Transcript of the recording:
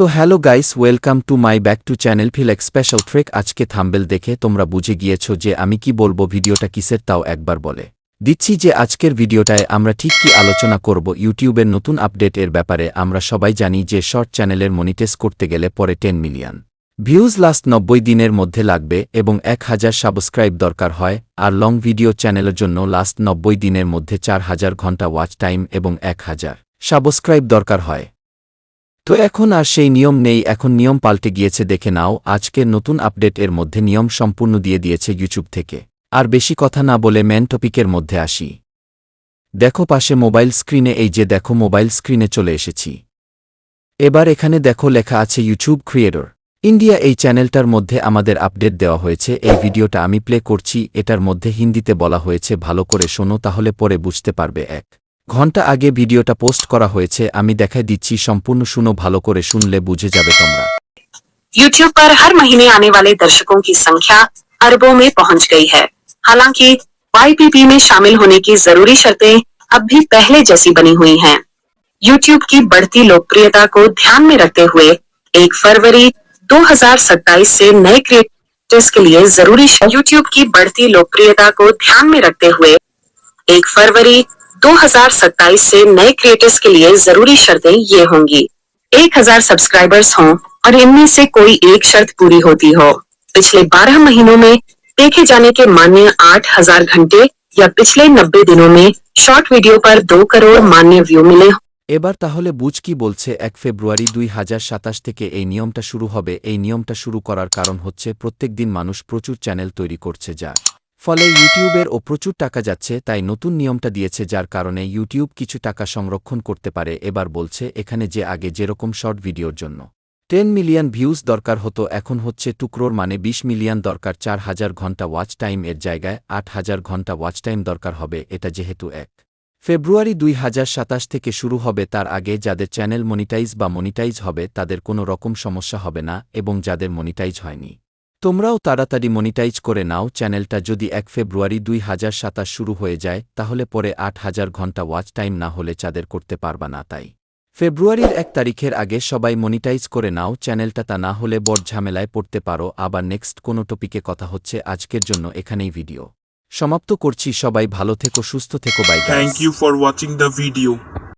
তো hello guys, welcome to my back to channel ফিল এক স্পেশাল ট্রেক। আজকে থাম্বেল দেখে তোমরা বুঝে গিয়েছো যে আমি কি বলবো, ভিডিওটা কিসের তাও একবার বলে দিচ্ছি যে আজকের ভিডিওটায় আমরা ঠিক কি আলোচনা করব। ইউটিউবের নতুন আপডেট এর ব্যাপারে। আমরা সবাই জানি যে শর্ট চ্যানেলের মনিটাইজ করতে গেলে পরে 10 মিলিয়ন ভিউজ লাস্ট 90 দিনের মধ্যে লাগবে এবং 1000 সাবস্ক্রাইব দরকার হয়, আর লং ভিডিও চ্যানেলের জন্য লাস্ট 90 দিনের মধ্যে 4000 ঘন্টা ওয়াচ টাইম এবং 1000 সাবস্ক্রাইব দরকার হয়। তো এখন আর সেই নিয়ম নেই, এখন নিয়ম পাল্টে গিয়েছে। দেখে নাও আজকের নতুন আপডেট এর মধ্যে নিয়ম সম্পূর্ণ দিয়ে দিয়েছে ইউটিউব থেকে। আর বেশি কথা না বলে মেন টপিকের মধ্যে আসি। দেখো পাশে মোবাইল স্ক্রিনে, এই যে দেখো মোবাইল স্ক্রিনে চলে এসেছি। এবার এখানে দেখো লেখা আছে ইউটিউব ক্রিয়েটর ইন্ডিয়া। এই চ্যানেলটার মধ্যে আমাদের আপডেট দেওয়া হয়েছে। এই ভিডিওটা আমি প্লে করছি, এটার মধ্যে হিন্দিতে বলা হয়েছে, ভালো করে শোনো তাহলে পরে বুঝতে পারবে। 1 ঘন্টা আগে ভিডিওটা পোস্ট করা হয়েছে, আমি দেখাই দিচ্ছি, সম্পূর্ণ শুনো, ভালো করে শুনলে বুঝে যাবে তোমরা। यूट्यूब पर हर महीने आने वाले दर्शकों की संख्या अरबों में पहुंच गई है। हालांकि YPP में शामिल होने की जरूरी शर्तें अब भी पहले जैसी बनी हुई हैं। यूट्यूब की बढ़ती लोकप्रियता को ध्यान में रखते हुए 1 फरवरी 2027 से नए क्रिएटर्स के लिए जरूरी यूट्यूब की बढ़ती लोकप्रियता को ध्यान में रखते हुए 1 फरवरी 2027 से नए क्रिएटर्स के लिए जरूरी शर्तें ये होंगी: 1000 सब्सक्राइबर्स हों और इनमें से कोई एक शर्त पूरी होती हो। पिछले 12 महीनों में देखे जाने के मान्य 8000 घंटे या पिछले 90 दिनों में शॉर्ट वीडियो पर 2 करोड़ मान्य व्यू मिले। এবার তাহলে বুঝ কি বলছে। 1 ফেব্রুয়ারি 2027 থেকে এই নিয়মটা শুরু হবে। এই নিয়মটা শুরু করার কারণ হচ্ছে প্রত্যেক দিন মানুষ প্রচুর চ্যানেল তৈরি করছে, যার ফলে ইউটিউবের ও প্রচুর টাকা যাচ্ছে। তাই নতুন নিয়মটা দিয়েছে, যার কারণে ইউটিউব কিছু টাকা সংরক্ষণ করতে পারে। এবার বলছে এখানে যে আগে যেরকম শর্ট ভিডিওর জন্য 10 মিলিয়ন ভিউজ দরকার হতো, এখন হচ্ছে 2 ক্রোড় মানে 20 মিলিয়ন দরকার। 4000 ঘন্টা ওয়াচ টাইম এর জায়গায় 8000 ঘন্টা ওয়াচ টাইম দরকার হবে। এটা যেহেতু 1 ফেব্রুয়ারি 2027 থেকে শুরু হবে, তার আগে যাদের চ্যানেল মনিটাইজ হবে তাদের কোনো রকম সমস্যা হবে না, এবং যাদের মনিটাইজ হয়নি তোমরাও তাড়াতাড়ি মনিটাইজ করে নাও। চ্যানেলটা যদি 1 ফেব্রুয়ারি 2027 শুরু হয়ে যায় তাহলে পরে 8000 ঘন্টা ওয়াচ টাইম না হলে চাঁদের করতে পারবা না। তাই ফেব্রুয়ারির 1 তারিখের আগে সবাই মনিটাইজ করে নাও চ্যানেলটা, তা না হলে বড় ঝামেলায় পড়তে পারো। আবার নেক্সট কোনো টপিকে কথা হচ্ছে। আজকের জন্য এখানেই ভিডিও সমাপ্ত করছি। সবাই ভালো থেকো, সুস্থ থেকো, bye guys. Thank you for watching the video.